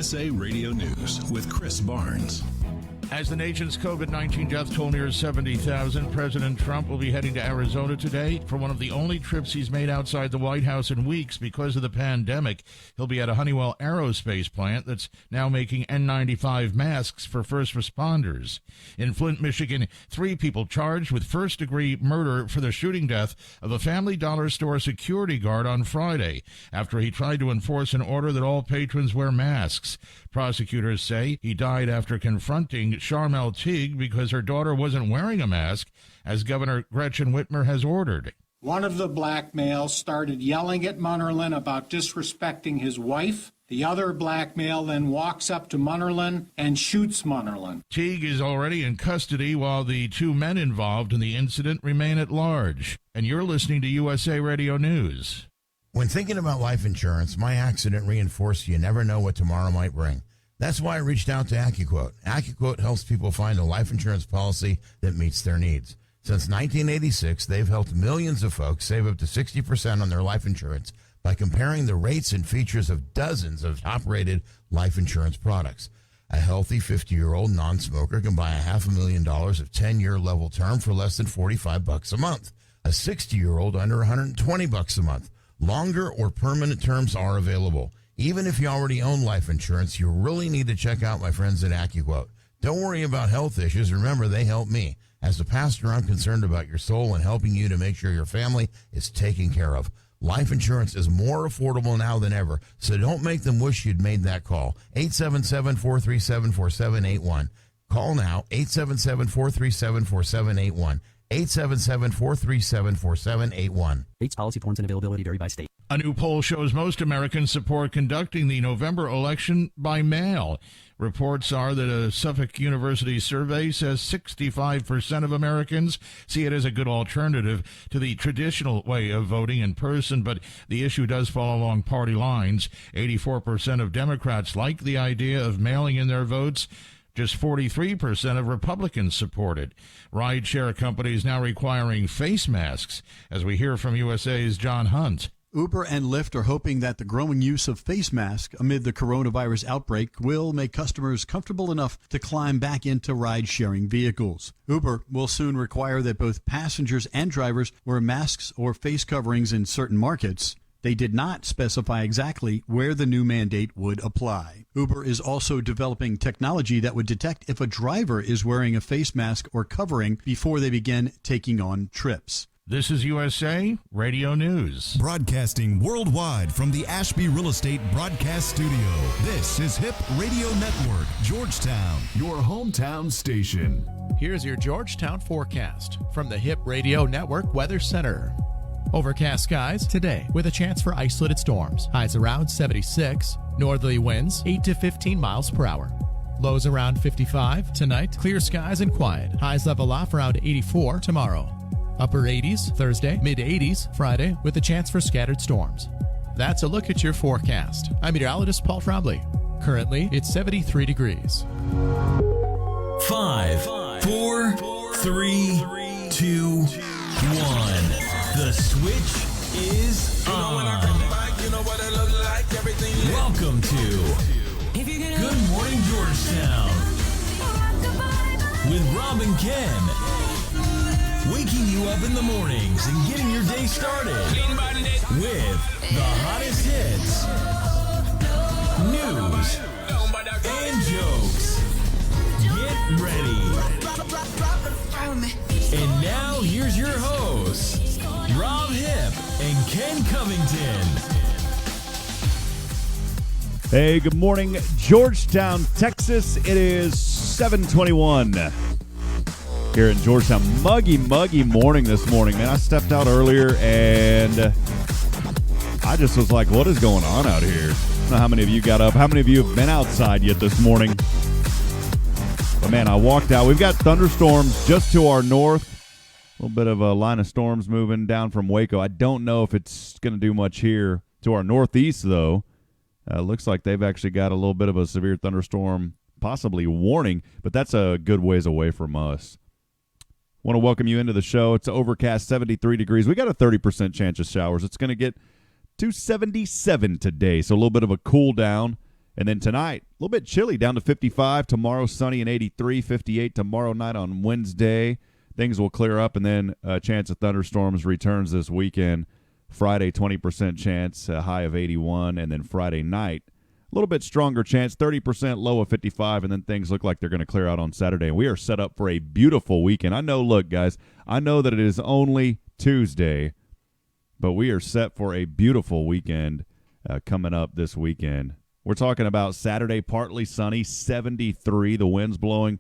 USA Radio News with Chris Barnes. As the nation's COVID-19 death toll nears 70,000, President Trump will be heading to Arizona today for one of the only trips he's made outside the White House in weeks because of the pandemic. He'll be at a Honeywell aerospace plant that's now making N95 masks for first responders. In Flint, Michigan, 3 people charged with first-degree murder for the shooting death of a Family Dollar store security guard on Friday after he tried to enforce an order that all patrons wear masks. Prosecutors say he died after confronting Charmel Teague because her daughter wasn't wearing a mask, as Governor Gretchen Whitmer has ordered. One of the black males started yelling at Munnerlyn about disrespecting his wife. The other black male then walks up to Munnerlyn and shoots Munnerlyn. Teague is already in custody while the 2 men involved in the incident remain at large. And you're listening to USA Radio News. When thinking about life insurance, my accident reinforced you never know what tomorrow might bring. That's why I reached out to AccuQuote. AccuQuote helps people find a life insurance policy that meets their needs. Since 1986, they've helped millions of folks save up to 60% on their life insurance by comparing the rates and features of dozens of top-rated life insurance products. A healthy 50-year-old non-smoker can buy $500,000 of 10-year level term for less than $45 a month. A 60-year-old under $120 a month. Longer or permanent terms are available. Even if you already own life insurance, you really need to check out my friends at AccuQuote. Don't worry about health issues. Remember, they help me. As a pastor, I'm concerned about your soul and helping you to make sure your family is taken care of. Life insurance is more affordable now than ever, so don't make them wish you'd made that call. 877-437-4781. Call now, 877-437-4781. 877-437-4781. Rates, policy forms, and availability vary by state. A new poll shows most Americans support conducting the November election by mail. Reports are that a Suffolk University survey says 65% of Americans see it as a good alternative to the traditional way of voting in person, but the issue does fall along party lines. 84% of Democrats like the idea of mailing in their votes. Just 43% of Republicans support it. Rideshare companies now requiring face masks, as we hear from USA's John Hunt. Uber and Lyft are hoping that the growing use of face masks amid the coronavirus outbreak will make customers comfortable enough to climb back into ride-sharing vehicles. Uber will soon require that both passengers and drivers wear masks or face coverings in certain markets. They did not specify exactly where the new mandate would apply. Uber is also developing technology that would detect if a driver is wearing a face mask or covering before they begin taking on trips. This is USA Radio News. Broadcasting worldwide from the Ashby Real Estate Broadcast Studio. This is Hipp Radio Network, Georgetown, your hometown station. Here's your Georgetown forecast from the Hipp Radio Network Weather Center. Overcast skies today with a chance for isolated storms. Highs around 76. Northerly winds 8 to 15 miles per hour. Lows around 55. Tonight, clear skies and quiet. Highs level off around 84 tomorrow. Upper 80s Thursday, mid 80s Friday with a chance for scattered storms. That's a look at your forecast. I'm meteorologist Paul Trombley. Currently, it's 73 degrees. 5, 4, 3, 2, 1. The switch is on. Welcome to Good Morning Georgetown with Rob and Ken. Waking you up in the mornings and getting your day started with the hottest hits, news, and jokes. Get ready. And now here's your hosts, Rob Hipp and Ken Covington. Hey, good morning, Georgetown, Texas. It is 7:21 here in Georgetown. Muggy morning this morning, man. I stepped out earlier and I just was like, what is going on out here? I don't know how many of you got up. How many of you have been outside yet this morning? But, man, I walked out. We've got thunderstorms just to our north. A little bit of a line of storms moving down from Waco. I don't know if it's going to do much here to our northeast, though. Looks like they've actually got a little bit of a severe thunderstorm, possibly warning, but that's a good ways away from us. Want to welcome you into the show. It's overcast, 73 degrees. We got a 30% chance of showers. It's going to get to 77 today, so a little bit of a cool down. And then tonight, a little bit chilly, down to 55. Tomorrow, sunny and 83, 58 tomorrow night on Wednesday. Things will clear up, and then a chance of thunderstorms returns this weekend. Friday, 20% chance, a high of 81, and then Friday night, a little bit stronger chance, 30%, low of 55, and then things look like they're going to clear out on Saturday. And we are set up for a beautiful weekend. I know, look, guys, I know that it is only Tuesday, but we are set for a beautiful weekend coming up this weekend. We're talking about Saturday, partly sunny, 73, the wind's blowing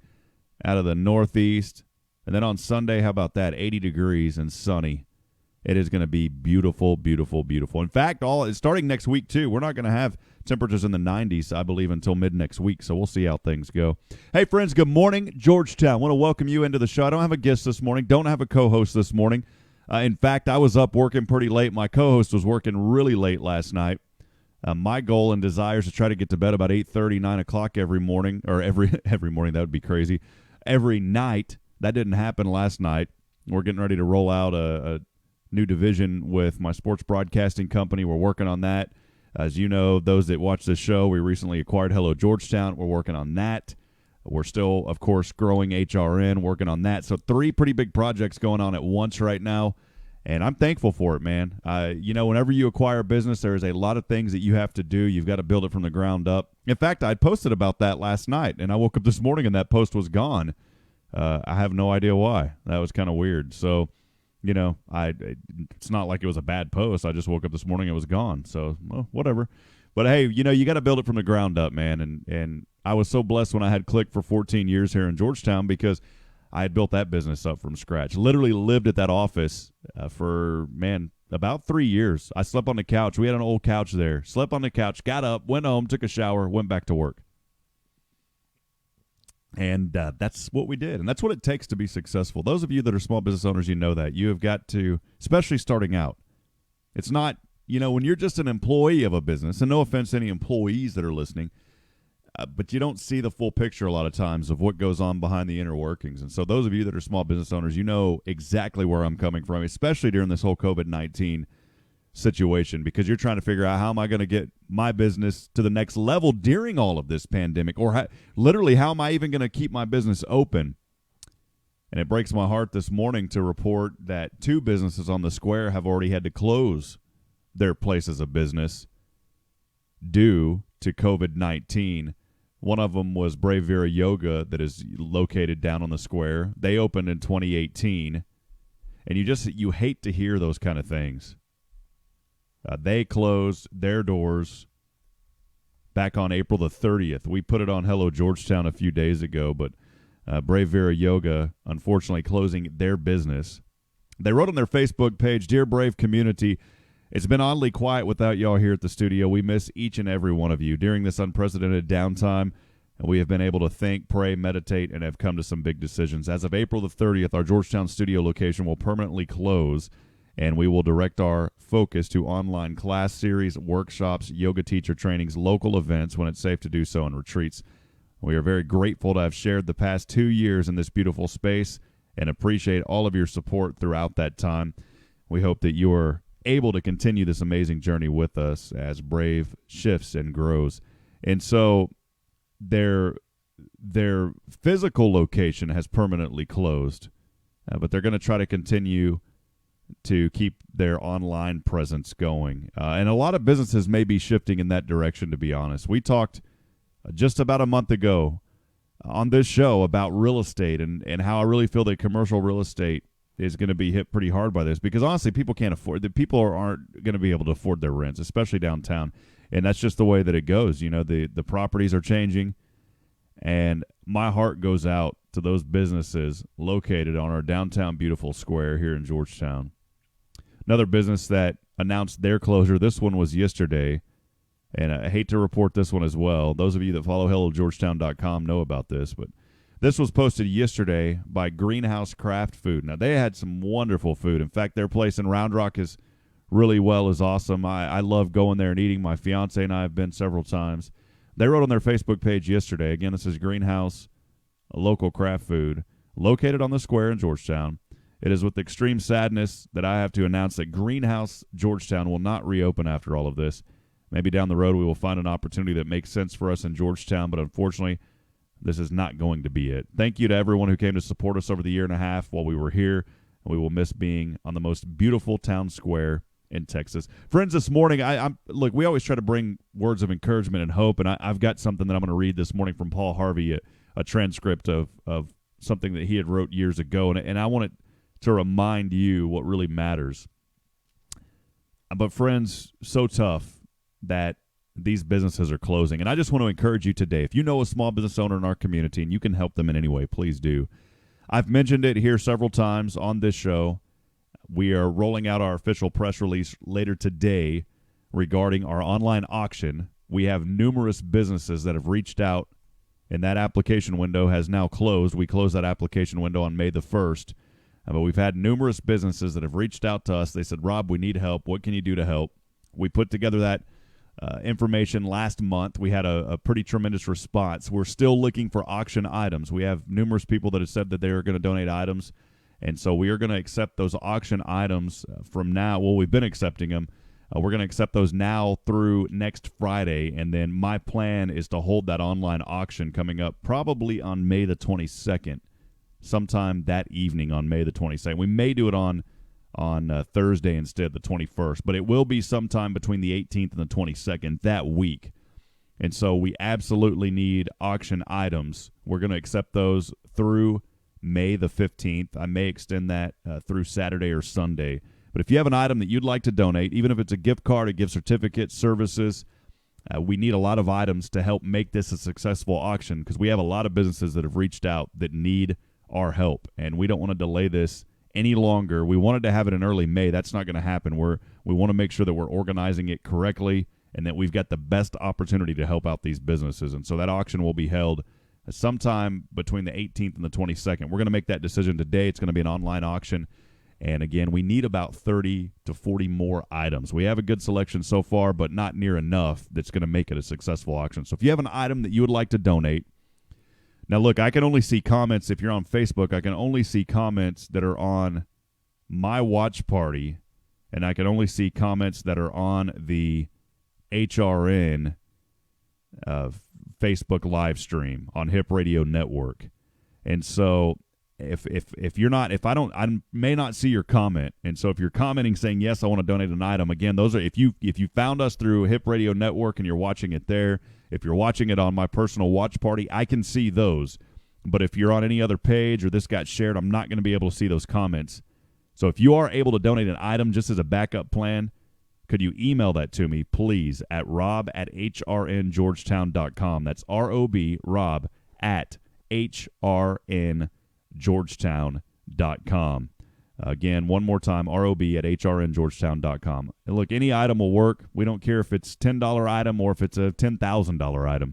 out of the northeast. And then on Sunday, how about that, 80 degrees and sunny. It is going to be beautiful, beautiful, beautiful. In fact, starting next week, too, we're not going to have temperatures in the 90s, I believe, until mid-next week, so we'll see how things go. Hey, friends, good morning. Georgetown, I want to welcome you into the show. I don't have a guest this morning, don't have a co-host this morning. In fact, I was up working pretty late. My co-host was working really late last night. My goal and desire is to try to get to bed about 8:30, 9 o'clock every morning, or every morning. That would be crazy. Every night. That didn't happen last night. We're getting ready to roll out a new division with my sports broadcasting company. We're working on that. As you know, those that watch this show, we recently acquired Hello Georgetown. We're working on that. We're still, of course, growing HRN, working on that. So 3 pretty big projects going on at once right now. And I'm thankful for it, man. Whenever you acquire a business, there is a lot of things that you have to do. You've got to build it from the ground up. In fact, I posted about that last night, and I woke up this morning and that post was gone. I have no idea why. That was kind of weird. So, it's not like it was a bad post. I just woke up this morning, it was gone. So, well, whatever. But hey, you got to build it from the ground up, man. And I was so blessed when I had Click for 14 years here in Georgetown because I had built that business up from scratch. Literally lived at that office for about 3 years. I slept on the couch. We had an old couch there. Slept on the couch, got up, went home, took a shower, went back to work. And that's what we did. And that's what it takes to be successful. Those of you that are small business owners, you know that. You have got to, especially starting out. It's not, when you're just an employee of a business, and no offense to any employees that are listening, but you don't see the full picture a lot of times of what goes on behind the inner workings. And so those of you that are small business owners, you know exactly where I'm coming from, especially during this whole COVID-19 situation, because you're trying to figure out how am I going to get my business to the next level during all of this pandemic, or literally how am I even going to keep my business open? And it breaks my heart this morning to report that 2 businesses on the square have already had to close their places of business due to COVID-19. One of them was Brave Vera Yoga that is located down on the square. They opened in 2018, and you hate to hear those kind of things. They closed their doors back on April the 30th. We put it on Hello Georgetown a few days ago, but Brave Vera Yoga, unfortunately, closing their business. They wrote on their Facebook page, "Dear Brave community, it's been oddly quiet without y'all here at the studio. We miss each and every one of you. During this unprecedented downtime, we have been able to think, pray, meditate, and have come to some big decisions. As of April the 30th, our Georgetown studio location will permanently close, and we will direct our focus to online class series, workshops, yoga teacher trainings, local events when it's safe to do so, and retreats. We are very grateful to have shared the past 2 years in this beautiful space and appreciate all of your support throughout that time. We hope that you are able to continue this amazing journey with us as Brave shifts and grows." And so their physical location has permanently closed, but they're going to try to continue to keep their online presence going. And a lot of businesses may be shifting in that direction, to be honest. We talked just about a month ago on this show about real estate and how I really feel that commercial real estate is going to be hit pretty hard by this, because honestly, people can't afford it. People aren't going to be able to afford their rents, especially downtown. And that's just the way that it goes. The properties are changing, and my heart goes out to those businesses located on our downtown beautiful square here in Georgetown. Another business that announced their closure, this one was yesterday, and I hate to report this one as well. Those of you that follow HelloGeorgetown.com know about this, but this was posted yesterday by Greenhouse Craft Food. Now, they had some wonderful food. In fact, their place in Round Rock is awesome. I love going there and eating. My fiance and I have been several times. They wrote on their Facebook page yesterday, again, this is Greenhouse, a local craft food, located on the square in Georgetown. It is with extreme sadness that I have to announce that Greenhouse Georgetown will not reopen after all of this. Maybe down the road we will find an opportunity that makes sense for us in Georgetown, but unfortunately, this is not going to be it. Thank you to everyone who came to support us over the year and a half while we were here. We will miss being on the most beautiful town square in Texas. Friends, this morning, look, we always try to bring words of encouragement and hope, and I've got something that I'm going to read this morning from Paul Harvey, a transcript of something that he had wrote years ago, and I want it to remind you what really matters. But friends, so tough that these businesses are closing. And I just want to encourage you today, if you know a small business owner in our community and you can help them in any way, please do. I've mentioned it here several times on this show. We are rolling out our official press release later today regarding our online auction. We have numerous businesses that have reached out, and that application window has now closed. We closed that application window on May the 1st. But we've had numerous businesses that have reached out to us. They said, Rob, we need help. What can you do to help? We put together that information last month. We had a pretty tremendous response. We're still looking for auction items. We have numerous people that have said that they are going to donate items, and so we are going to accept those auction items from now. Well, we've been accepting them. We're going to accept those now through next Friday, and then my plan is to hold that online auction coming up probably on May the 22nd, sometime that evening on May the 22nd. We may do it on Thursday instead, the 21st, but it will be sometime between the 18th and the 22nd that week. And so we absolutely need auction items. We're going to accept those through May the 15th. I may extend that through Saturday or Sunday. But if you have an item that you'd like to donate, even if it's a gift card, a gift certificate, services, we need a lot of items to help make this a successful auction, because we have a lot of businesses that have reached out that need our help, and we don't want to delay this any longer. We wanted to have it in early May. That's not going to happen. We want to make sure that we're organizing it correctly and that we've got the best opportunity to help out these businesses. And so that auction will be held sometime between the 18th and the 22nd. We're going to make that decision today. It's going to be an online auction. And again, we need about 30 to 40 more items. We have a good selection so far, but not near enough that's going to make it a successful auction. So if you have an item that you would like to donate, now, look, I can only see comments. If you're on Facebook, I can only see comments that are on my watch party, and I can only see comments that are on the HRN Facebook live stream on Hipp Radio Network. And so if you're not, if I don't, I may not see your comment. And so if you're commenting saying, yes, I want to donate an item, again, those are, if you found us through Hipp Radio Network and you're watching it there, if you're watching it on my personal watch party, I can see those. But if you're on any other page or this got shared, I'm not going to be able to see those comments. So if you are able to donate an item just as a backup plan, could you email that to me, please, at rob@hrngeorgetown.com. That's R-O-B, Rob, at hrngeorgetown.com. Again, one more time, rob@hrngeorgetown.com. And look, any item will work. We don't care if it's a $10 item or if it's a $10,000 item.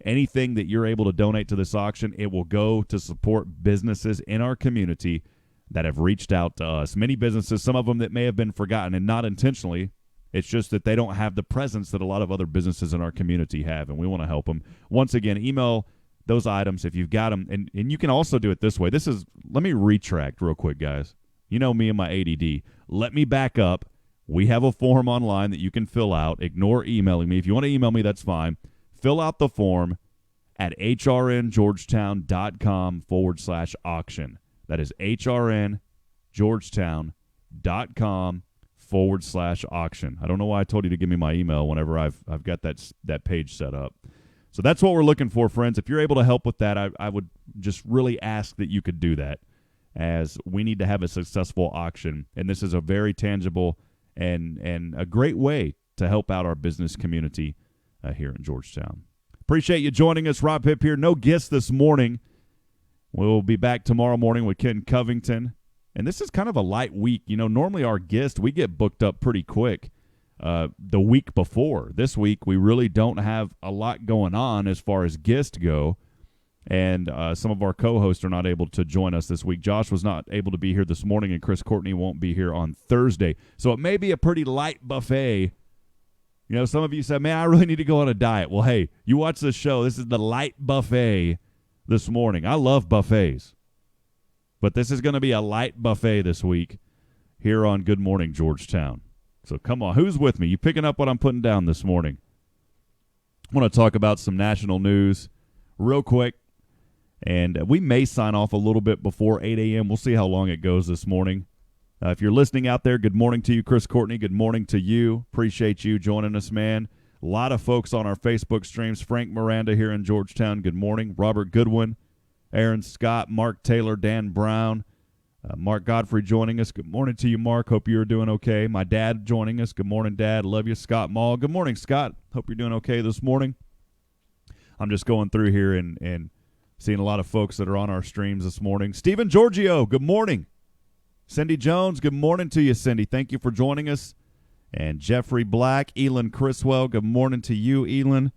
Anything that you're able to donate to this auction, it will go to support businesses in our community that have reached out to us. Many businesses, some of them that may have been forgotten, and not intentionally. It's just that they don't have the presence that a lot of other businesses in our community have, and we want to help them. Once again, email those items if you've got them. And you can also do it this way. Let me retract real quick, guys. You know me and my ADD. Let me back up. We have a form online that you can fill out. Ignore emailing me. If you want to email me, that's fine. Fill out the form at hrngeorgetown.com/auction. That is hrngeorgetown.com/auction. I don't know why I told you to give me my email whenever I've got that page set up. So that's what we're looking for, friends. If you're able to help with that, I would just really ask that you could do that, as we need to have a successful auction. And this is a very tangible and a great way to help out our business community here in Georgetown. Appreciate you joining us. Rob Hipp here. No guests this morning. We'll be back tomorrow morning with Ken Covington. And this is kind of a light week. You know, normally our guests, we get booked up pretty quick the week before. This week, we really don't have a lot going on as far as guests go. And some of our co-hosts are not able to join us this week. Josh was not able to be here this morning, and Chris Courtney won't be here on Thursday. So it may be a pretty light buffet. You know, some of you said, man, I really need to go on a diet. Well, hey, you watch this show. This is the light buffet this morning. I love buffets. But this is going to be a light buffet this week here on Good Morning Georgetown. So come on, who's with me? You picking up what I'm putting down this morning? I want to talk about some national news real quick, and we may sign off a little bit before 8 a.m. We'll see how long it goes this morning. If you're listening out there, good morning to you, Chris Courtney. Good morning to you. Appreciate you joining us, man. A lot of folks on our Facebook streams. Frank Miranda here in Georgetown, good morning. Robert Goodwin, Aaron Scott, Mark Taylor, Dan Brown, Mark Godfrey joining us. Good morning to you, Mark. Hope you're doing okay. My dad joining us. Good morning, Dad. Love you, Scott Mall. Good morning, Scott. Hope you're doing okay this morning. I'm just going through here and seeing a lot of folks that are on our streams this morning. Stephen Giorgio, good morning. Cindy Jones, good morning to you, Cindy. Thank you for joining us. And Jeffrey Black, Elin Criswell, good morning to you, Elin.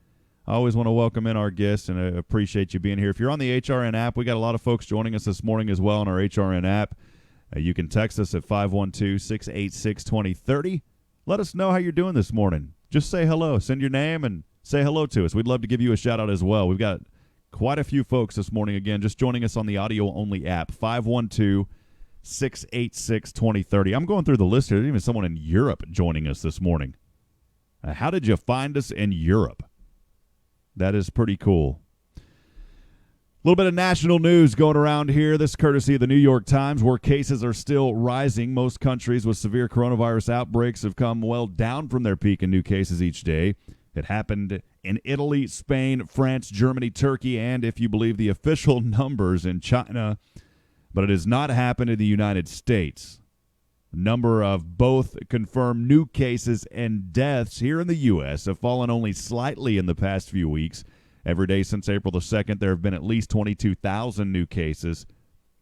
I always want to welcome in our guests, and I appreciate you being here. If you're on the HRN app, we got a lot of folks joining us this morning as well on our HRN app. You can text us at 512-686-2030. Let us know how you're doing this morning. Just say hello. Send your name and say hello to us. We'd love to give you a shout-out as well. We've got quite a few folks this morning, again, just joining us on the audio-only app, 512-686-2030. I'm going through the list here. There's even someone in Europe joining us this morning. How did you find us in Europe? That is pretty cool. A little bit of national news going around here. This courtesy of the New York Times, where cases are still rising. Most countries with severe coronavirus outbreaks have come well down from their peak in new cases each day. It happened in Italy, Spain, France, Germany, Turkey, and, if you believe the official numbers, in China. But it has not happened in the United States. The number of both confirmed new cases and deaths here in the U.S. have fallen only slightly in the past few weeks. Every day since April the 2nd, there have been at least 22,000 new cases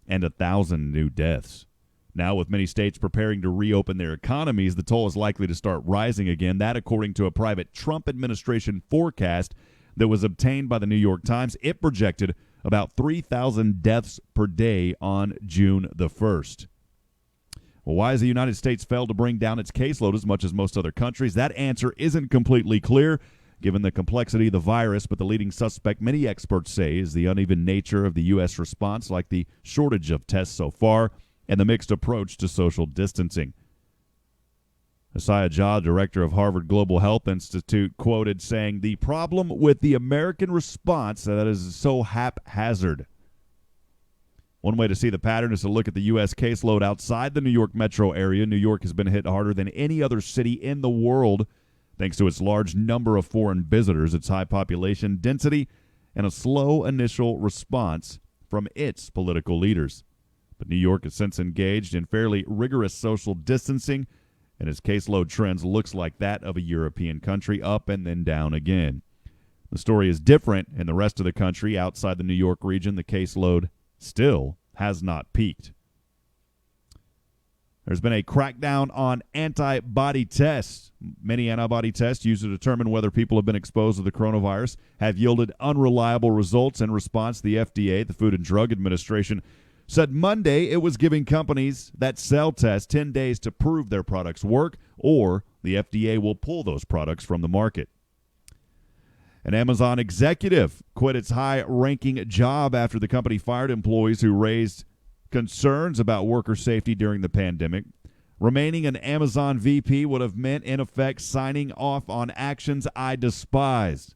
and 1,000 new deaths. Now, with many states preparing to reopen their economies, the toll is likely to start rising again. That, according to a private Trump administration forecast that was obtained by the New York Times, it projected about 3,000 deaths per day on June the 1st. Well, why has the United States failed to bring down its caseload as much as most other countries? That answer isn't completely clear, given the complexity of the virus, but the leading suspect, many experts say, is the uneven nature of the U.S. response, like the shortage of tests so far and the mixed approach to social distancing. Asaya Jha, director of Harvard Global Health Institute, quoted saying, "The problem with the American response that is so haphazard." One way to see the pattern is to look at the U.S. caseload outside the New York metro area. New York has been hit harder than any other city in the world, thanks to its large number of foreign visitors, its high population density, and a slow initial response from its political leaders. But New York has since engaged in fairly rigorous social distancing, and its caseload trends looks like that of a European country, up and then down again. The story is different in the rest of the country. Outside the New York region, the caseload still has not peaked. There's been a crackdown on antibody tests. Many antibody tests used to determine whether people have been exposed to the coronavirus have yielded unreliable results. In response, the FDA, the Food and Drug Administration, said Monday it was giving companies that sell tests 10 days to prove their products work, or the FDA will pull those products from the market. An Amazon executive quit its high-ranking job after the company fired employees who raised concerns about worker safety during the pandemic. Remaining an Amazon VP would have meant, in effect, signing off on actions I despised.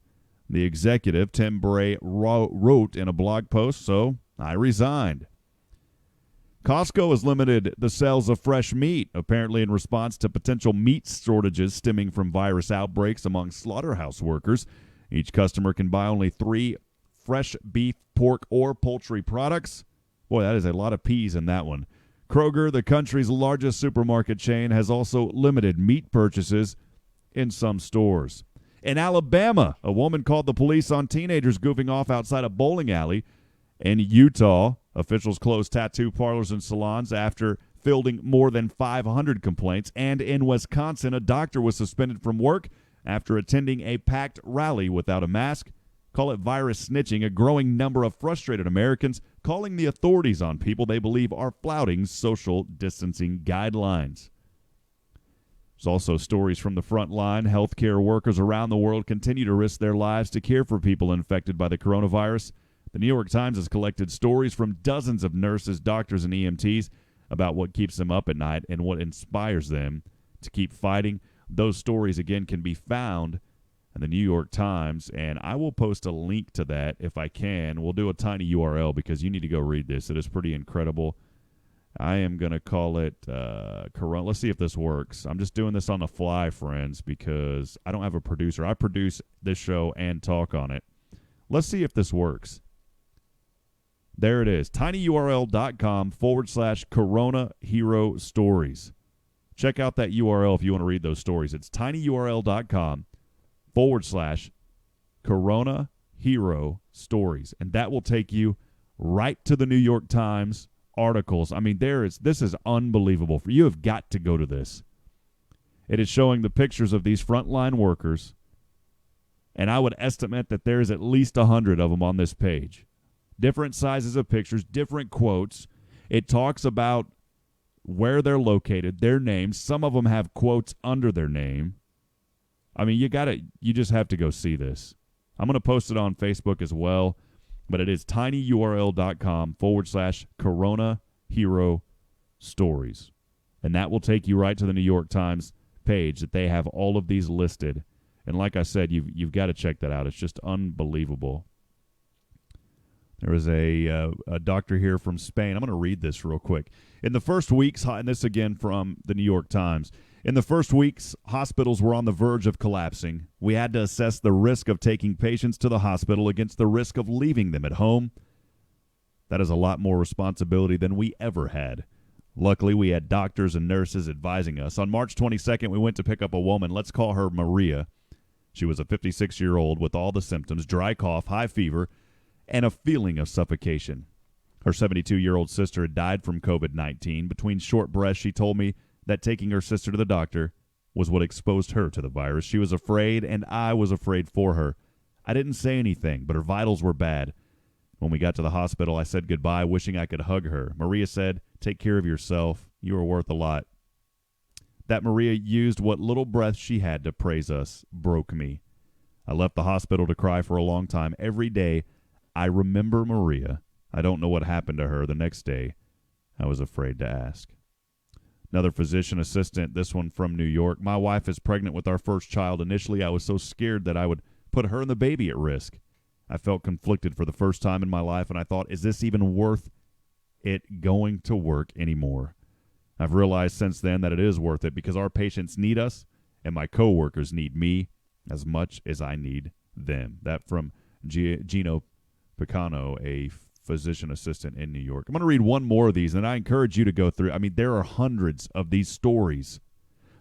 The executive, Tim Bray, wrote in a blog post, "So I resigned." Costco has limited the sales of fresh meat, apparently in response to potential meat shortages stemming from virus outbreaks among slaughterhouse workers. Each customer can buy only 3 fresh beef, pork, or poultry products. Boy, that is a lot of peas in that one. Kroger, the country's largest supermarket chain, has also limited meat purchases in some stores. In Alabama, a woman called the police on teenagers goofing off outside a bowling alley. In Utah, officials closed tattoo parlors and salons after fielding more than 500 complaints. And in Wisconsin, a doctor was suspended from work after attending a packed rally without a mask. Call it virus snitching, a growing number of frustrated Americans calling the authorities on people they believe are flouting social distancing guidelines. There's also stories from the front line. Healthcare workers around the world continue to risk their lives to care for people infected by the coronavirus. The New York Times has collected stories from dozens of nurses, doctors, and EMTs about what keeps them up at night and what inspires them to keep fighting. Those stories, again, can be found in the New York Times, and I will post a link to that if I can. We'll do a tiny URL because you need to go read this. It is pretty incredible. I am going to call it Corona. Let's see if this works. I'm just doing this on the fly, friends, because I don't have a producer. I produce this show and talk on it. Let's see if this works. There it is, tinyurl.com/Corona Hero Stories. Check out that URL if you want to read those stories. It's tinyurl.com/Corona Hero Stories. And that will take you right to the New York Times articles. I mean, this is unbelievable. You have got to go to this. It is showing the pictures of these frontline workers, and I would estimate that there's at least 100 of them on this page. Different sizes of pictures, different quotes. It talks about where they're located, their names. Some of them have quotes under their name. I mean, you just have to go see this. I'm going to post it on Facebook as well, but it is tinyurl.com/Corona Hero Stories. And that will take you right to the New York Times page that they have all of these listed. And like I said, you've got to check that out. It's just unbelievable. There was a doctor here from Spain. I'm going to read this real quick. In the first weeks, and this again from the New York Times, in the first weeks, hospitals were on the verge of collapsing. We had to assess the risk of taking patients to the hospital against the risk of leaving them at home. That is a lot more responsibility than we ever had. Luckily, we had doctors and nurses advising us. On March 22nd, we went to pick up a woman. Let's call her Maria. She was a 56-year-old with all the symptoms, dry cough, high fever, and a feeling of suffocation. Her 72-year-old sister had died from COVID-19. Between short breaths, she told me that taking her sister to the doctor was what exposed her to the virus. She was afraid, and I was afraid for her. I didn't say anything, but her vitals were bad. When we got to the hospital, I said goodbye, wishing I could hug her. Maria said, "Take care of yourself. You are worth a lot." That Maria used what little breath she had to praise us broke me. I left the hospital to cry for a long time. Every day, I remember Maria. I don't know what happened to her the next day. I was afraid to ask. Another physician assistant, this one from New York. My wife is pregnant with our first child. Initially, I was so scared that I would put her and the baby at risk. I felt conflicted for the first time in my life, and I thought, is this even worth it going to work anymore? I've realized since then that it is worth it because our patients need us, and my coworkers need me as much as I need them. That from Gino Picano, a physician assistant in New York. I'm going to read one more of these, and I encourage you to go through. I mean, there are hundreds of these stories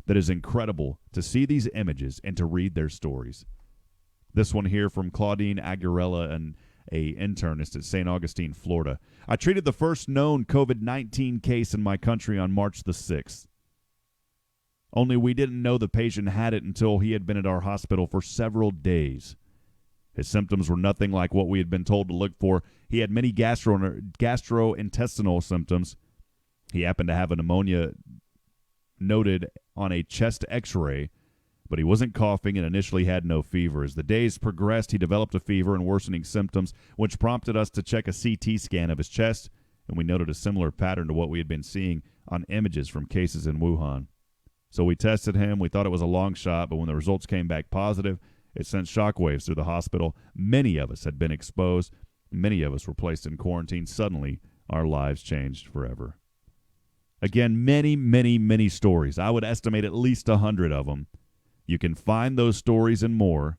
that is incredible to see these images and to read their stories. This one here from Claudine Aguilera, an internist at St. Augustine, Florida. I treated the first known COVID-19 case in my country on March the 6th. Only we didn't know the patient had it until he had been at our hospital for several days. His symptoms were nothing like what we had been told to look for. He had many gastrointestinal symptoms. He happened to have a pneumonia noted on a chest x-ray, but he wasn't coughing and initially had no fever. As the days progressed, he developed a fever and worsening symptoms, which prompted us to check a CT scan of his chest, and we noted a similar pattern to what we had been seeing on images from cases in Wuhan. So we tested him. We thought it was a long shot, but when the results came back positive, it sent shockwaves through the hospital. Many of us had been exposed. Many of us were placed in quarantine. Suddenly, our lives changed forever. Again, many, many, many stories. I would estimate at least 100 of them. You can find those stories and more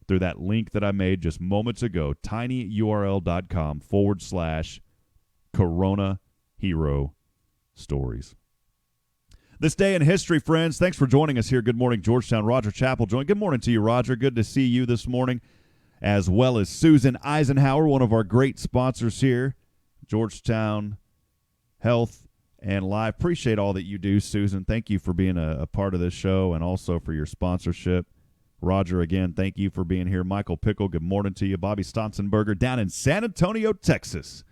through that link that I made just moments ago, tinyurl.com/Corona Hero Stories. This day in history, friends. Thanks for joining us here. Good morning, Georgetown. Roger Chappell joined. Good morning to you, Roger. Good to see you this morning, as well as Susan Eisenhower, one of our great sponsors here, Georgetown Health and Live. Appreciate all that you do, Susan. Thank you for being a part of this show and also for your sponsorship. Roger, again, thank you for being here. Michael Pickle, good morning to you. Bobby Stotzenberger down in San Antonio, Texas.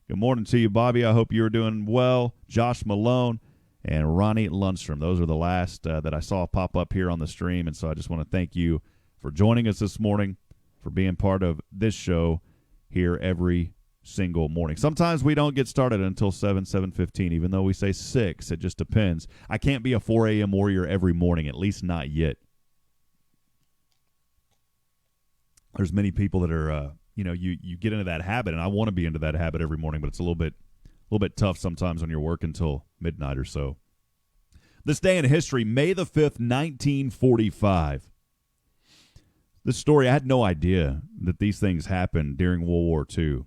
Good morning to you, Bobby. I hope you're doing well. Josh Malone and Ronnie Lundstrom. Those are the last that I saw pop up here on the stream, and so I just want to thank you for joining us this morning, for being part of this show here every single morning. Sometimes we don't get started until 7:15, even though we say 6. It just depends. I can't be a 4 a.m. warrior every morning, at least not yet. There's many people that are, you get into that habit, and I want to be into that habit every morning, but it's a little bit tough sometimes when you're working until midnight or so. This day in history, May the 5th, 1945. This story, I had no idea that these things happened during World War II.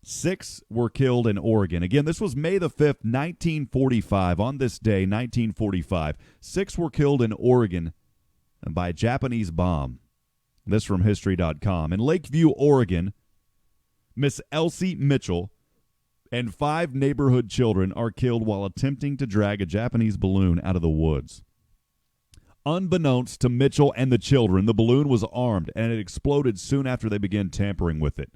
6 were killed in Oregon. Again, this was May the 5th, 1945. On this day, 1945, 6 were killed in Oregon by a Japanese bomb. This from History.com. In Lakeview, Oregon, Miss Elsie Mitchell and 5 neighborhood children are killed while attempting to drag a Japanese balloon out of the woods. Unbeknownst to Mitchell and the children, the balloon was armed, and it exploded soon after they began tampering with it.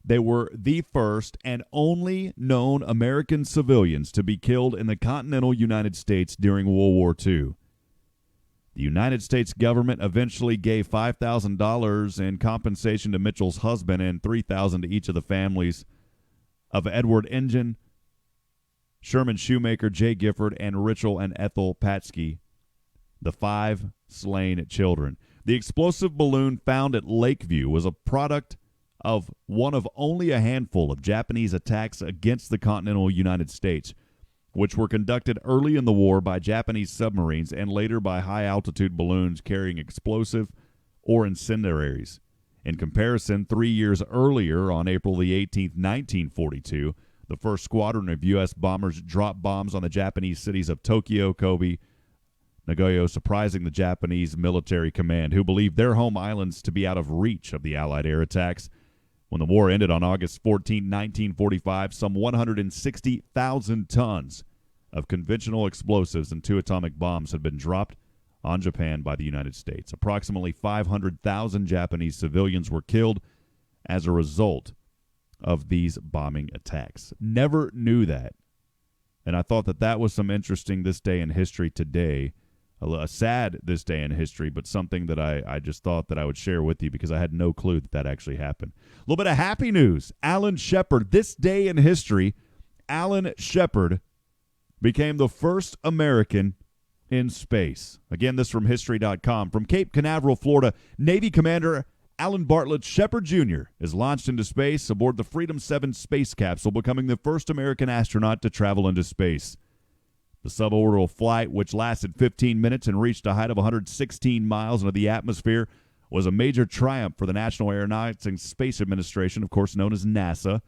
They were the first and only known American civilians to be killed in the continental United States during World War II. The United States government eventually gave $5,000 in compensation to Mitchell's husband and $3,000 to each of the families of Edward Engine, Sherman Shoemaker, Jay Gifford, and Rachel and Ethel Patsky, the 5 slain children. The explosive balloon found at Lakeview was a product of one of only a handful of Japanese attacks against the continental United States, which were conducted early in the war by Japanese submarines and later by high-altitude balloons carrying explosive or incendiaries. In comparison, 3 years earlier, on April the 18th, 1942, the first squadron of U.S. bombers dropped bombs on the Japanese cities of Tokyo, Kobe, Nagoya, surprising the Japanese military command, who believed their home islands to be out of reach of the Allied air attacks. When the war ended on August 14, 1945, some 160,000 tons of conventional explosives and 2 atomic bombs had been dropped on Japan by the United States. Approximately 500,000 Japanese civilians were killed as a result of these bombing attacks. Never knew that. And I thought that was some interesting this day in history today. A sad this day in history, but something that I just thought that I would share with you because I had no clue that actually happened. A little bit of happy news. Alan Shepard, this day in history, Alan Shepard became the first American in space. Again, this from History.com. From Cape Canaveral, Florida, Navy Commander Alan Bartlett Shepard Jr. is launched into space aboard the Freedom 7 space capsule, becoming the first American astronaut to travel into space. The suborbital flight, which lasted 15 minutes and reached a height of 116 miles into the atmosphere, was a major triumph for the National Aeronautics and Space Administration, of course known as NASA.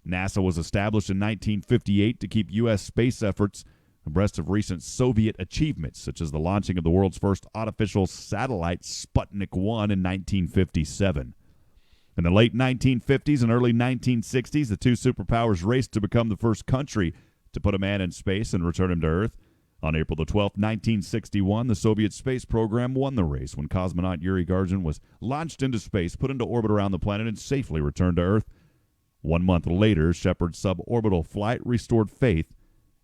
NASA was established in 1958 to keep U.S. space efforts abreast of recent Soviet achievements, such as the launching of the world's first artificial satellite, Sputnik 1, in 1957. In the late 1950s and early 1960s, the two superpowers raced to become the first country to put a man in space and return him to Earth. On April the 12th, 1961, the Soviet space program won the race when cosmonaut Yuri Gagarin was launched into space, put into orbit around the planet, and safely returned to Earth. 1 month later, Shepard's suborbital flight restored faith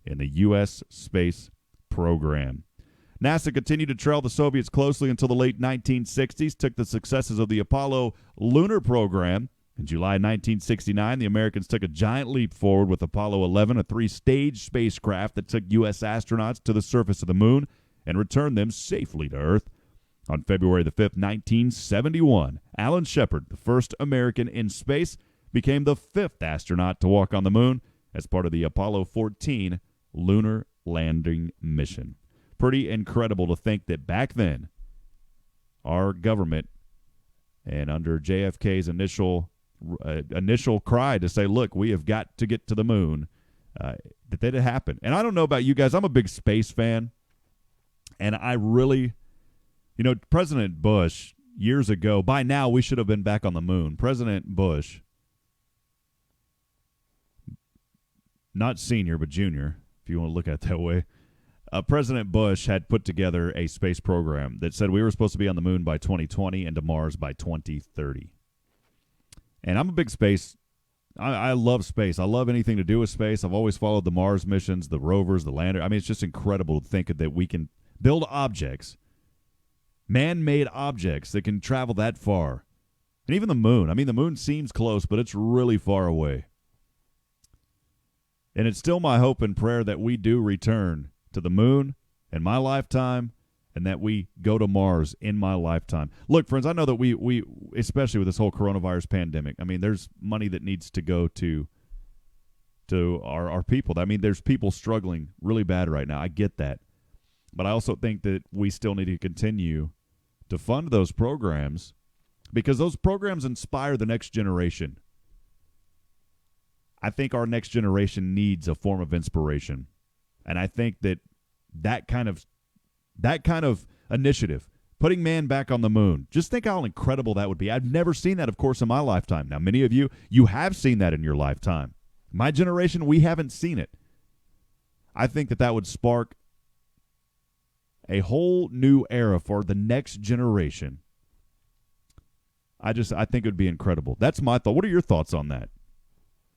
in the U.S. space program. NASA continued to trail the Soviets closely until the late 1960s, took the successes of the Apollo lunar program. In July 1969, the Americans took a giant leap forward with Apollo 11, a 3-stage spacecraft that took U.S. astronauts to the surface of the moon and returned them safely to Earth. On February the 5th, 1971, Alan Shepard, the first American in space, became the 5th astronaut to walk on the moon as part of the Apollo 14 lunar landing mission. Pretty incredible to think that back then, our government, and under JFK's initial cry to say, look, we have got to get to the moon, that had happened. And I don't know about you guys, I'm a big space fan, and I really, President Bush, years ago, by now we should have been back on the moon. President Bush, not senior, but junior, if you want to look at it that way, President Bush had put together a space program that said we were supposed to be on the moon by 2020 and to Mars by 2030. And I'm a big space. I love space. I love anything to do with space. I've always followed the Mars missions, the rovers, the lander. I mean, it's just incredible to think that we can build objects, man-made objects that can travel that far And even the moon. I mean, the moon seems close, but it's really far away. And it's still my hope and prayer that we do return to the moon in my lifetime and that we go to Mars in my lifetime. Look, friends, I know that we especially with this whole coronavirus pandemic, I mean, there's money that needs to go to our people. I mean, there's people struggling really bad right now. I get that. But I also think that we still need to continue to fund those programs because those programs inspire the next generation. I think our next generation needs a form of inspiration. And I think that kind of initiative, putting man back on the moon, just think how incredible that would be. I've never seen that, of course, in my lifetime. Now, many of you have seen that in your lifetime. My generation, we haven't seen it. I think that would spark a whole new era for the next generation. I think it would be incredible. That's my thought. What are your thoughts on that?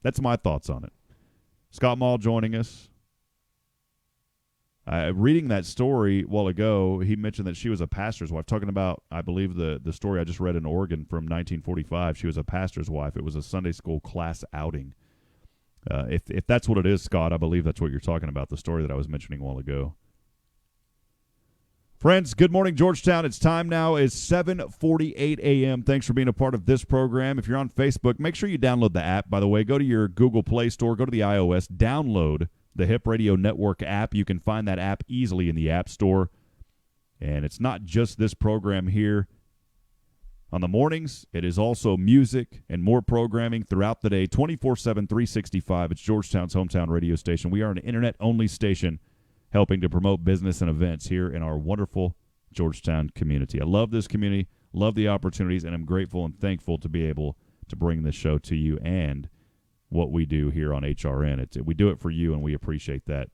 That's my thoughts on it. Scott Mall joining us. Reading that story a while ago, he mentioned that she was a pastor's wife, talking about, I believe, the story I just read in Oregon from 1945. She was a pastor's wife. It was a Sunday school class outing. If that's what it is, Scott, I believe that's what you're talking about, the story that I was mentioning a while ago. Friends, good morning, Georgetown. It's time now. It's 7:48 a.m. Thanks for being a part of this program. If you're on Facebook, make sure you download the app. By the way, go to your Google Play Store, go to the iOS, download the Hipp Radio Network app. You can find that app easily in the App Store. And it's not just this program here on the mornings. It is also music and more programming throughout the day, 24/7, 365. It's Georgetown's hometown radio station. We are an internet-only station helping to promote business and events here in our wonderful Georgetown community. I love this community, love the opportunities, and I'm grateful and thankful to be able to bring this show to you and what we do here on HRN. We do it for you, and we appreciate that.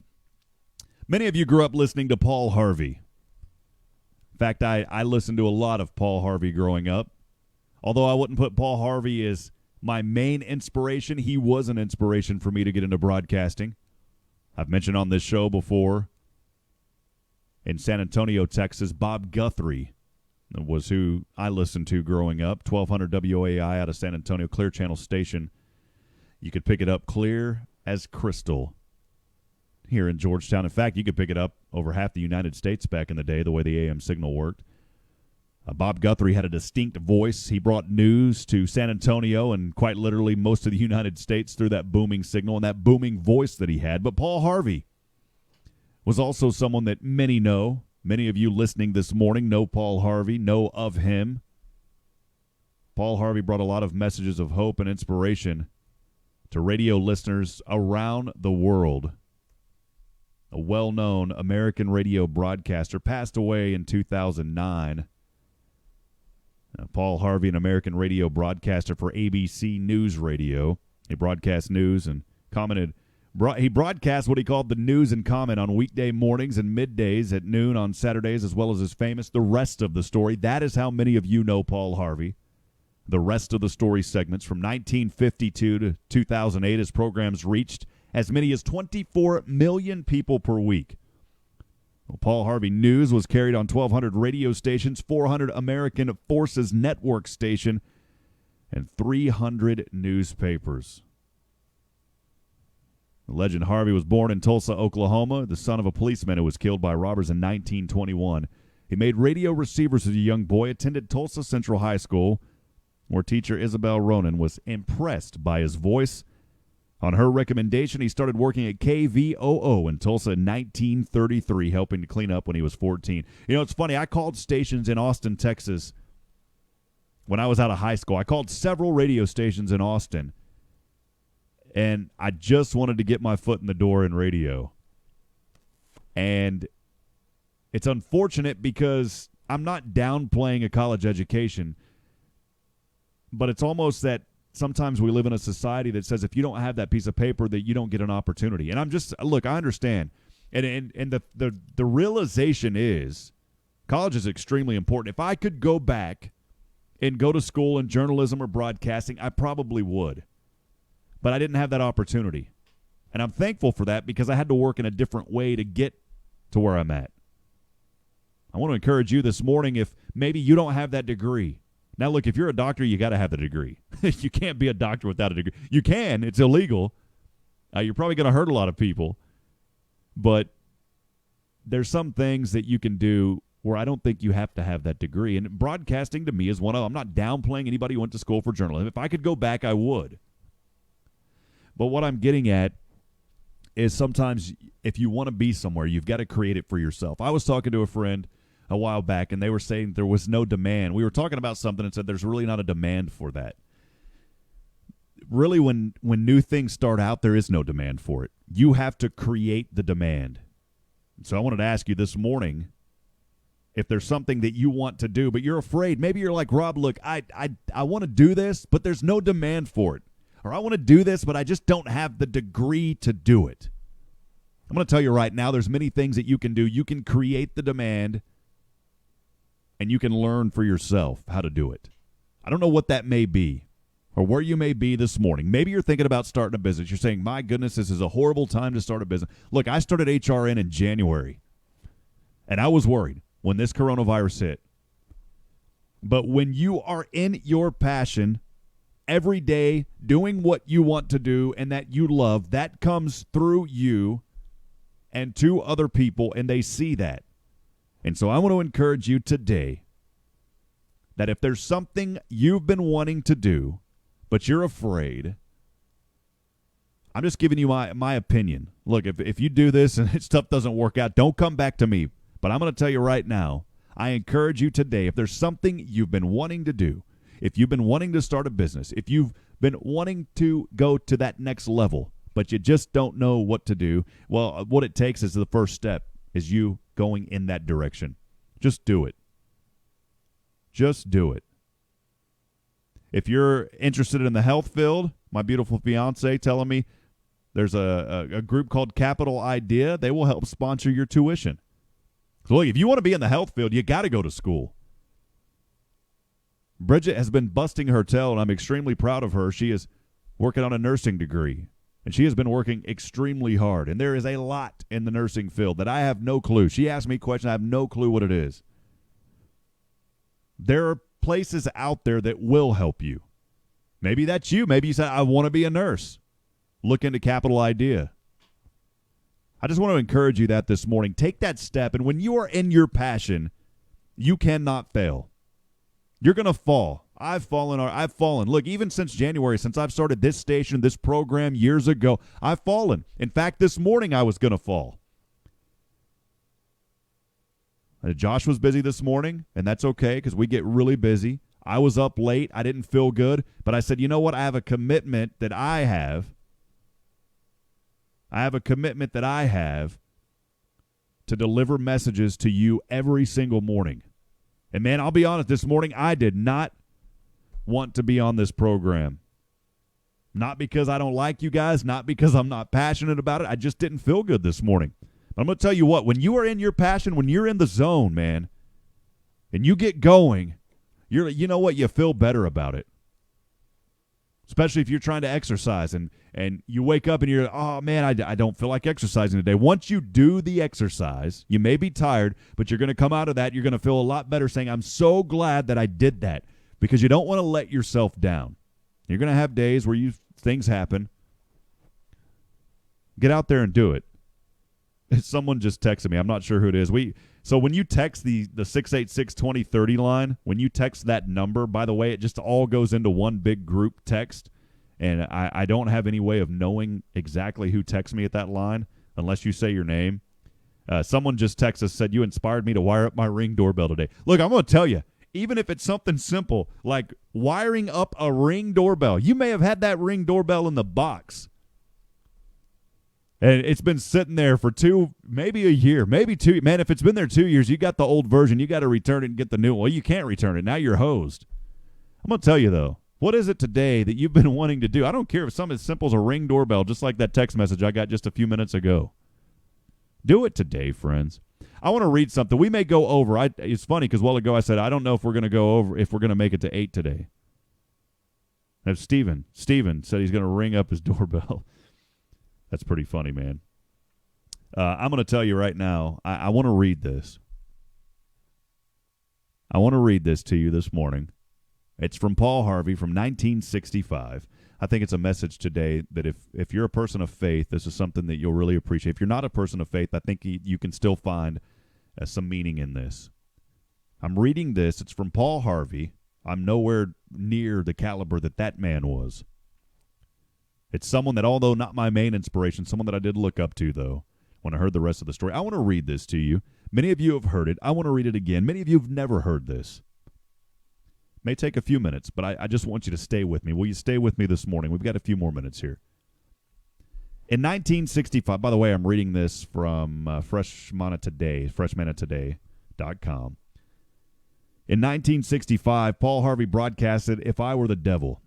Many of you grew up listening to Paul Harvey. In fact, I listened to a lot of Paul Harvey growing up. Although I wouldn't put Paul Harvey as my main inspiration, he was an inspiration for me to get into broadcasting. I've mentioned on this show before, in San Antonio, Texas, Bob Guthrie was who I listened to growing up. 1200 WAI out of San Antonio, Clear Channel Station. You could pick it up clear as crystal here in Georgetown. In fact, you could pick it up over half the United States back in the day, the way the AM signal worked. Bob Guthrie had a distinct voice. He brought news to San Antonio and quite literally most of the United States through that booming signal and that booming voice that he had. But Paul Harvey was also someone that many know. Many of you listening this morning know Paul Harvey, know of him. Paul Harvey brought a lot of messages of hope and inspiration to radio listeners around the world. A well-known American radio broadcaster passed away in 2009. Paul Harvey, an American radio broadcaster for ABC News Radio. He broadcast news and commented. He broadcast what he called the news and comment on weekday mornings and middays at noon on Saturdays, as well as his famous The Rest of the Story. That is how many of you know Paul Harvey. The Rest of the Story segments from 1952 to 2008. His programs reached as many as 24 million people per week. Well, Paul Harvey News was carried on 1,200 radio stations, 400 American Forces Network station, and 300 newspapers. The legend Harvey was born in Tulsa, Oklahoma, the son of a policeman who was killed by robbers in 1921. He made radio receivers as a young boy, attended Tulsa Central High School, where teacher Isabel Ronan was impressed by his voice. On her recommendation, he started working at KVOO in Tulsa in 1933, helping to clean up when he was 14. You know, it's funny. I called stations in Austin, Texas when I was out of high school. I called several radio stations in Austin, and I just wanted to get my foot in the door in radio. And it's unfortunate because I'm not downplaying a college education, but it's almost that sometimes we live in a society that says if you don't have that piece of paper that you don't get an opportunity. And I'm just, look, I understand. And the realization is college is extremely important. If I could go back and go to school in journalism or broadcasting, I probably would. But I didn't have that opportunity. And I'm thankful for that because I had to work in a different way to get to where I'm at. I want to encourage you this morning, if maybe you don't have that degree, Now, look, if you're a doctor, you got to have the degree. You can't be a doctor without a degree. You can. It's illegal. You're probably going to hurt a lot of people. But there's some things that you can do where I don't think you have to have that degree. And broadcasting to me is one of them. I'm not downplaying anybody who went to school for journalism. If I could go back, I would. But what I'm getting at is sometimes if you want to be somewhere, you've got to create it for yourself. I was talking to a friend a while back, and they were saying there was no demand. We were talking about something and said there's really not a demand for that. Really, when new things start out, there is no demand for it. You have to create the demand. So I wanted to ask you this morning, if there's something that you want to do, but you're afraid, maybe you're like, Rob, look, I want to do this, but there's no demand for it. Or I want to do this, but I just don't have the degree to do it. I'm going to tell you right now, there's many things that you can do. You can create the demand, and you can learn for yourself how to do it. I don't know what that may be or where you may be this morning. Maybe you're thinking about starting a business. You're saying, my goodness, this is a horrible time to start a business. Look, I started HRN in January, and I was worried when this coronavirus hit. But when you are in your passion every day doing what you want to do and that you love, that comes through you and to other people, and they see that. And so I want to encourage you today that if there's something you've been wanting to do, but you're afraid, I'm just giving you my opinion. Look, if you do this and stuff doesn't work out, don't come back to me. But I'm going to tell you right now, I encourage you today, if there's something you've been wanting to do, if you've been wanting to start a business, if you've been wanting to go to that next level, but you just don't know what to do, well, what it takes is the first step is you going in that direction. Just do it. Just do it. If you're interested in the health field, my beautiful fiance telling me there's a group called Capital Idea. They will help sponsor your tuition. So look, if you want to be in the health field, you got to go to school. Bridget has been busting her tail, and I'm extremely proud of her. She is working on a nursing degree, and she has been working extremely hard. And there is a lot in the nursing field that I have no clue. She asked me questions. I have no clue what it is. There are places out there that will help you. Maybe that's you. Maybe you said, I want to be a nurse. Look into Capital Idea. I just want to encourage you that this morning. Take that step, and when you are in your passion, you cannot fail. You're going to fall. I've fallen. Look, even since January, since I've started this station, this program years ago, I've fallen. In fact, this morning I was going to fall. Josh was busy this morning, and that's okay because we get really busy. I was up late. I didn't feel good, but I said, you know what? I have a commitment that I have. To deliver messages to you every single morning. And, man, I'll be honest, this morning I did not want to be on this program. Not because I don't like you guys, not because I'm not passionate about it. I just didn't feel good this morning. But I'm going to tell you what, when you are in your passion, when you're in the zone, man, and you get going, you know what, you feel better about it. Especially if you're trying to exercise and you wake up and you're, oh, man, I don't feel like exercising today. Once you do the exercise, you may be tired, but you're going to come out of that. You're going to feel a lot better saying, I'm so glad that I did that, because you don't want to let yourself down. You're going to have days where things happen. Get out there and do it. Someone just texted me. I'm not sure who it is. So when you text the 686-2030 line, when you text that number, by the way, it just all goes into one big group text, and I don't have any way of knowing exactly who texts me at that line unless you say your name. Someone just texted us, said, you inspired me to wire up my Ring doorbell today. Look, I'm going to tell you, even if it's something simple like wiring up a Ring doorbell, you may have had that Ring doorbell in the box. And it's been sitting there for maybe a year, maybe 2. Man, if it's been there 2 years, you got the old version. You got to return it and get the new one. Well, you can't return it. Now you're hosed. I'm going to tell you, though, what is it today that you've been wanting to do? I don't care if something as simple as a Ring doorbell, just like that text message I got just a few minutes ago. Do it today, friends. I want to read something. We may go over. It's funny because a while ago I said, I don't know if we're going to go over, if we're going to make it to 8 today. That's Steven said he's going to ring up his doorbell. That's pretty funny, man. I'm going to tell you right now, I want to read this. I want to read this to you this morning. It's from Paul Harvey from 1965. I think it's a message today that if you're a person of faith, this is something that you'll really appreciate. If you're not a person of faith, I think you can still find some meaning in this. I'm reading this. It's from Paul Harvey. I'm nowhere near the caliber that man was. It's someone that, although not my main inspiration, someone that I did look up to, though, when I heard the rest of the story. I want to read this to you. Many of you have heard it. I want to read it again. Many of you have never heard this. May take a few minutes, but I just want you to stay with me. Will you stay with me this morning? We've got a few more minutes here. In 1965, by the way, I'm reading this from freshmanatoday.com. In 1965, Paul Harvey broadcasted If I Were the Devil.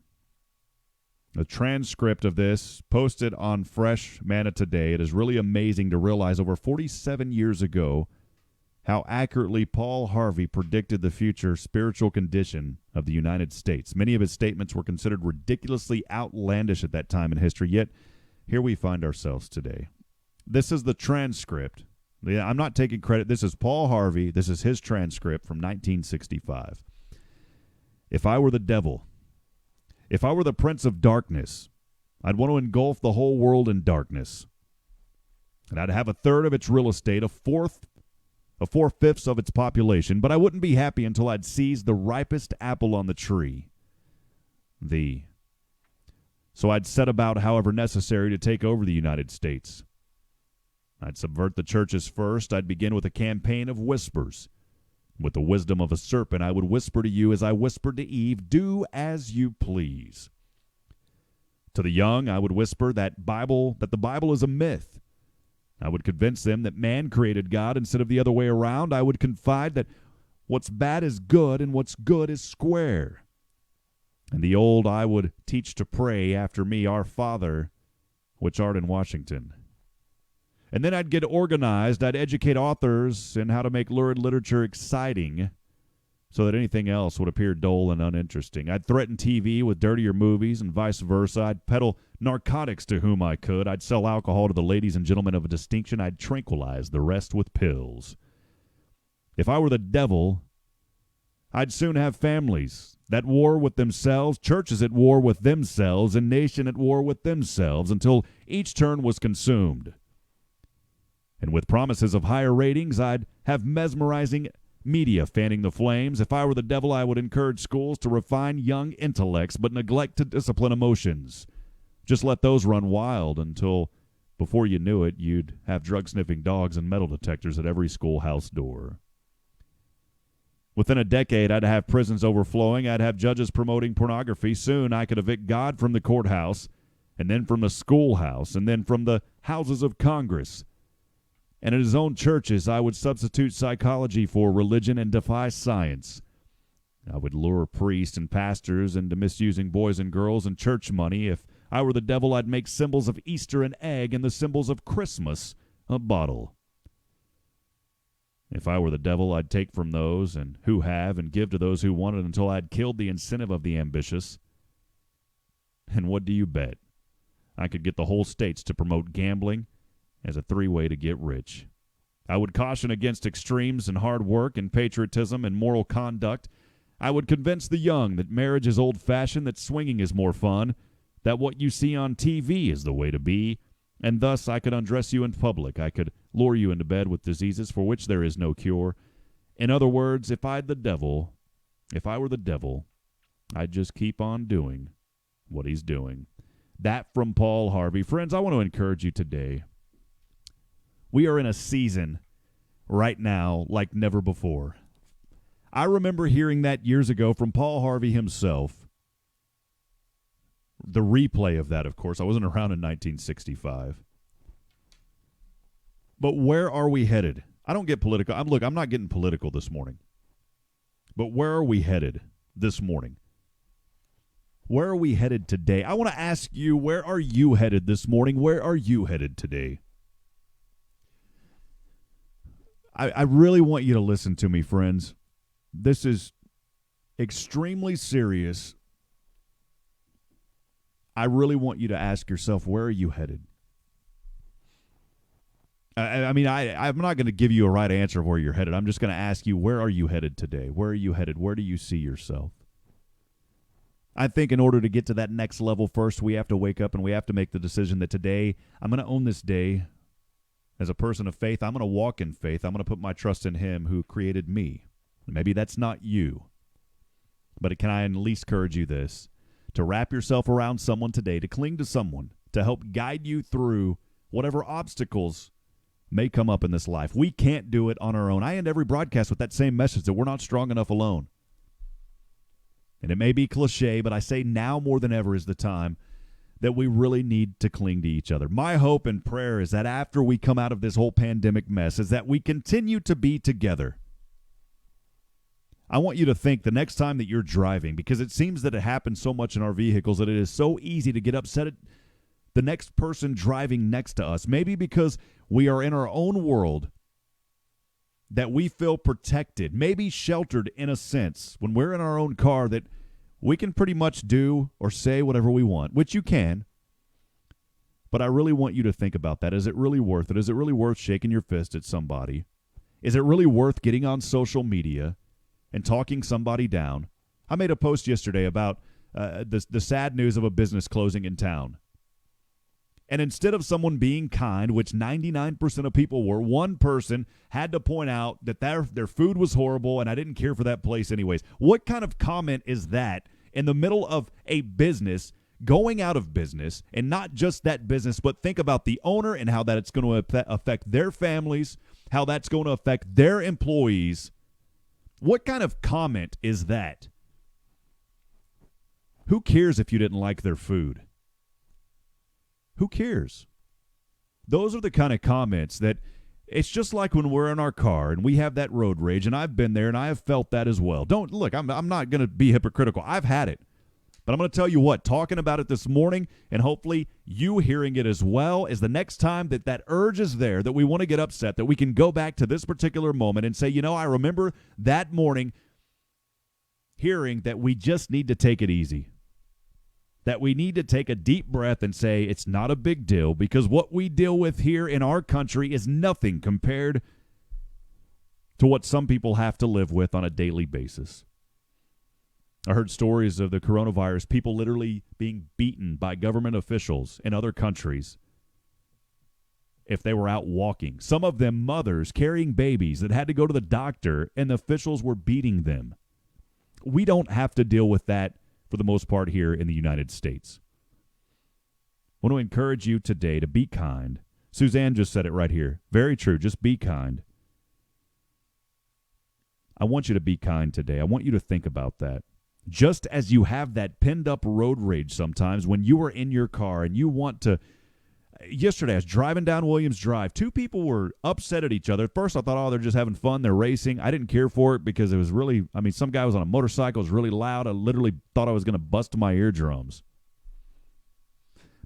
A transcript of this posted on Fresh Manna Today. It is really amazing to realize over 47 years ago how accurately Paul Harvey predicted the future spiritual condition of the United States. Many of his statements were considered ridiculously outlandish at that time in history, yet here we find ourselves today. This is the transcript. I'm not taking credit. This is Paul Harvey. This is his transcript from 1965. If I were the devil, if I were the prince of darkness, I'd want to engulf the whole world in darkness. And I'd have a third of its real estate, a four-fifths of its population, but I wouldn't be happy until I'd seized the ripest apple on the tree. So I'd set about, however necessary, to take over the United States. I'd subvert the churches first. I'd begin with a campaign of whispers. With the wisdom of a serpent, I would whisper to you as I whispered to Eve, do as you please. To the young, I would whisper that the Bible is a myth. I would convince them that man created God instead of the other way around. I would confide that what's bad is good and what's good is square. And the old I would teach to pray after me, Our Father, which art in Washington. And then I'd get organized. I'd educate authors in how to make lurid literature exciting so that anything else would appear dull and uninteresting. I'd threaten TV with dirtier movies and vice versa. I'd peddle narcotics to whom I could. I'd sell alcohol to the ladies and gentlemen of a distinction. I'd tranquilize the rest with pills. If I were the devil, I'd soon have families at war with themselves, churches at war with themselves, and nation at war with themselves until each turn was consumed. And with promises of higher ratings, I'd have mesmerizing media fanning the flames. If I were the devil, I would encourage schools to refine young intellects but neglect to discipline emotions. Just let those run wild until, before you knew it, you'd have drug-sniffing dogs and metal detectors at every schoolhouse door. Within a decade, I'd have prisons overflowing. I'd have judges promoting pornography. Soon, I could evict God from the courthouse, and then from the schoolhouse, and then from the houses of Congress. And in his own churches, I would substitute psychology for religion and defy science. I would lure priests and pastors into misusing boys and girls and church money. If I were the devil, I'd make symbols of Easter an egg and the symbols of Christmas a bottle. If I were the devil, I'd take from those and who have and give to those who wanted until I'd killed the incentive of the ambitious. And what do you bet? I could get the whole states to promote gambling as a three-way to get rich. I would caution against extremes in hard work and patriotism and moral conduct. I would convince the young that marriage is old-fashioned, that swinging is more fun, that what you see on TV is the way to be, and thus I could undress you in public. I could lure you into bed with diseases for which there is no cure. In other words, if I were the devil, I'd just keep on doing what he's doing. That from Paul Harvey. Friends, I want to encourage you today. We are in a season right now like never before. I remember hearing that years ago from Paul Harvey himself. The replay of that, of course. I wasn't around in 1965. But where are we headed? I don't get political. I'm not getting political this morning. But where are we headed this morning? Where are we headed today? I want to ask you, where are you headed this morning? Where are you headed today? I really want you to listen to me, friends. This is extremely serious. I really want you to ask yourself, where are you headed? I'm not going to give you a right answer of where you're headed. I'm just going to ask you, where are you headed today? Where are you headed? Where do you see yourself? I think in order to get to that next level, first we have to wake up and we have to make the decision that today I'm going to own this day as a person of faith. I'm going to walk in faith. I'm going to put my trust in him who created me. Maybe that's not you, but can I at least encourage you this, to wrap yourself around someone today, to cling to someone, to help guide you through whatever obstacles may come up in this life. We can't do it on our own. I end every broadcast with that same message that we're not strong enough alone. And it may be cliche, but I say now more than ever is the time that we really need to cling to each other. My hope and prayer is that after we come out of this whole pandemic mess is that we continue to be together. I want you to think the next time that you're driving, because it seems that it happens so much in our vehicles that it is so easy to get upset at the next person driving next to us, maybe because we are in our own world, that we feel protected, maybe sheltered in a sense when we're in our own car, that we can pretty much do or say whatever we want, which you can. But I really want you to think about that. Is it really worth it? Is it really worth shaking your fist at somebody? Is it really worth getting on social media and talking somebody down? I made a post yesterday about the sad news of a business closing in town. And instead of someone being kind, which 99% of people were, one person had to point out that their food was horrible and I didn't care for that place anyways. What kind of comment is that in the middle of a business going out of business, and not just that business, but think about the owner and how that it's going to affect their families, how that's going to affect their employees. What kind of comment is that? Who cares if you didn't like their food? Who cares? Those are the kind of comments that it's just like when we're in our car and we have that road rage, and I've been there and I have felt that as well. Don't look, I'm not going to be hypocritical. I've had it. But I'm going to tell you what, talking about it this morning and hopefully you hearing it as well, is the next time that urge is there, that we want to get upset, that we can go back to this particular moment and say, I remember that morning hearing that we just need to take it easy. That we need to take a deep breath and say it's not a big deal, because what we deal with here in our country is nothing compared to what some people have to live with on a daily basis. I heard stories of the coronavirus, people literally being beaten by government officials in other countries if they were out walking. Some of them mothers carrying babies that had to go to the doctor and the officials were beating them. We don't have to deal with that for the most part here in the United States. I want to encourage you today to be kind. Suzanne just said it right here. Very true. Just be kind. I want you to be kind today. I want you to think about that. Just as you have that pinned up road rage sometimes when you are in your car and you want to. Yesterday, I was driving down Williams Drive. Two people were upset at each other. At first, I thought, they're just having fun. They're racing. I didn't care for it because it was really, some guy was on a motorcycle. It was really loud. I literally thought I was going to bust my eardrums.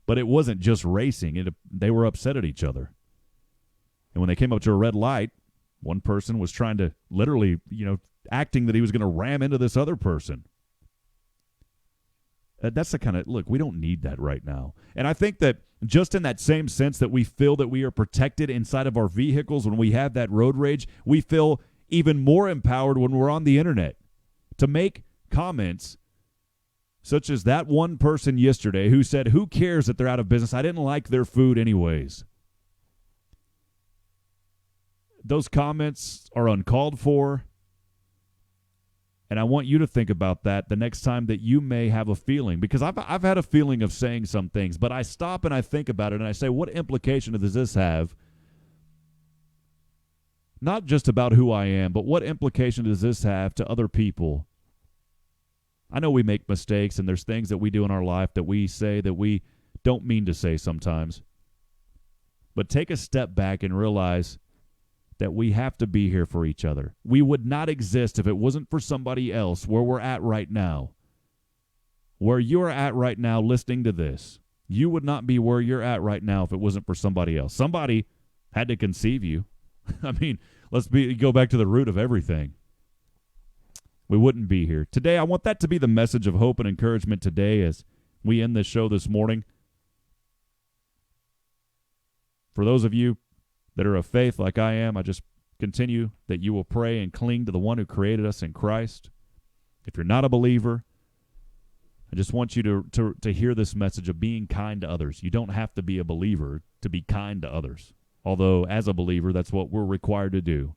But it wasn't just racing. They were upset at each other. And when they came up to a red light, one person was trying to literally, acting that he was going to ram into this other person. That's the kind of, look, we don't need that right now. And I think that just in that same sense that we feel that we are protected inside of our vehicles when we have that road rage, we feel even more empowered when we're on the internet to make comments such as that one person yesterday who said, who cares that they're out of business? I didn't like their food anyways. Those comments are uncalled for. And I want you to think about that the next time that you may have a feeling, because I've had a feeling of saying some things, but I stop and I think about it and I say, what implication does this have? Not just about who I am, but what implication does this have to other people? I know we make mistakes and there's things that we do in our life that we say that we don't mean to say sometimes. But take a step back and realize that we have to be here for each other. We would not exist if it wasn't for somebody else where we're at right now. Where you're at right now listening to this. You would not be where you're at right now if it wasn't for somebody else. Somebody had to conceive you. Let's go back to the root of everything. We wouldn't be here. Today, I want that to be the message of hope and encouragement today as we end this show this morning. For those of you that are of faith like I am, I just continue that you will pray and cling to the one who created us in Christ. If you're not a believer, I just want you to hear this message of being kind to others. You don't have to be a believer to be kind to others. Although, as a believer, that's what we're required to do.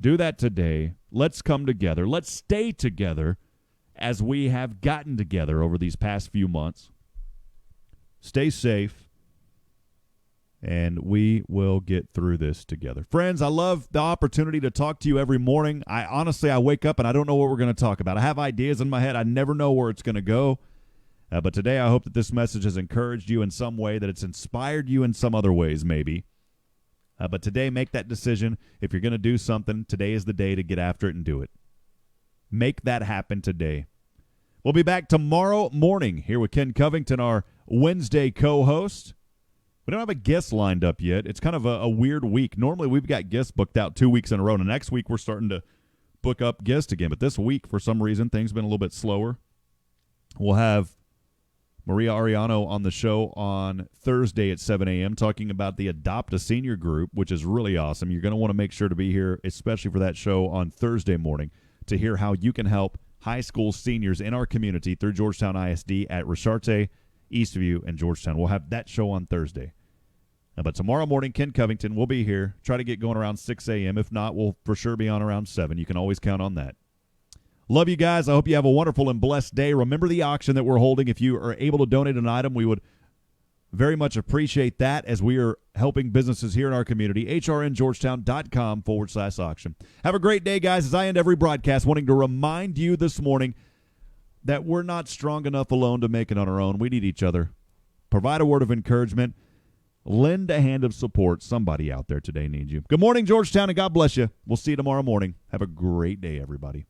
Do that today. Let's come together. Let's stay together as we have gotten together over these past few months. Stay safe, and we will get through this together. Friends, I love the opportunity to talk to you every morning. I wake up and I don't know what we're going to talk about. I have ideas in my head. I never know where it's going to go. But today I hope that this message has encouraged you in some way, that it's inspired you in some other ways maybe. But today, make that decision. If you're going to do something, today is the day to get after it and do it. Make that happen today. We'll be back tomorrow morning here with Ken Covington, our Wednesday co-host. We don't have a guest lined up yet. It's kind of a weird week. Normally, we've got guests booked out 2 weeks in a row. And next week, we're starting to book up guests again. But this week, for some reason, things have been a little bit slower. We'll have Maria Ariano on the show on Thursday at 7 a.m. talking about the Adopt a Senior group, which is really awesome. You're going to want to make sure to be here, especially for that show on Thursday morning, to hear how you can help high school seniors in our community through Georgetown ISD at Richarte, Eastview, and Georgetown. We'll have that show on Thursday. But tomorrow morning, Ken Covington will be here. Try to get going around 6 a.m. If not, we'll for sure be on around 7. You can always count on that. Love you guys. I hope you have a wonderful and blessed day. Remember the auction that we're holding. If you are able to donate an item, we would very much appreciate that as we are helping businesses here in our community. hrngeorgetown.com/auction. Have a great day, guys, as I end every broadcast wanting to remind you this morning that we're not strong enough alone to make it on our own. We need each other. Provide a word of encouragement. Lend a hand of support. Somebody out there today needs you. Good morning, Georgetown, and God bless you. We'll see you tomorrow morning. Have a great day, everybody.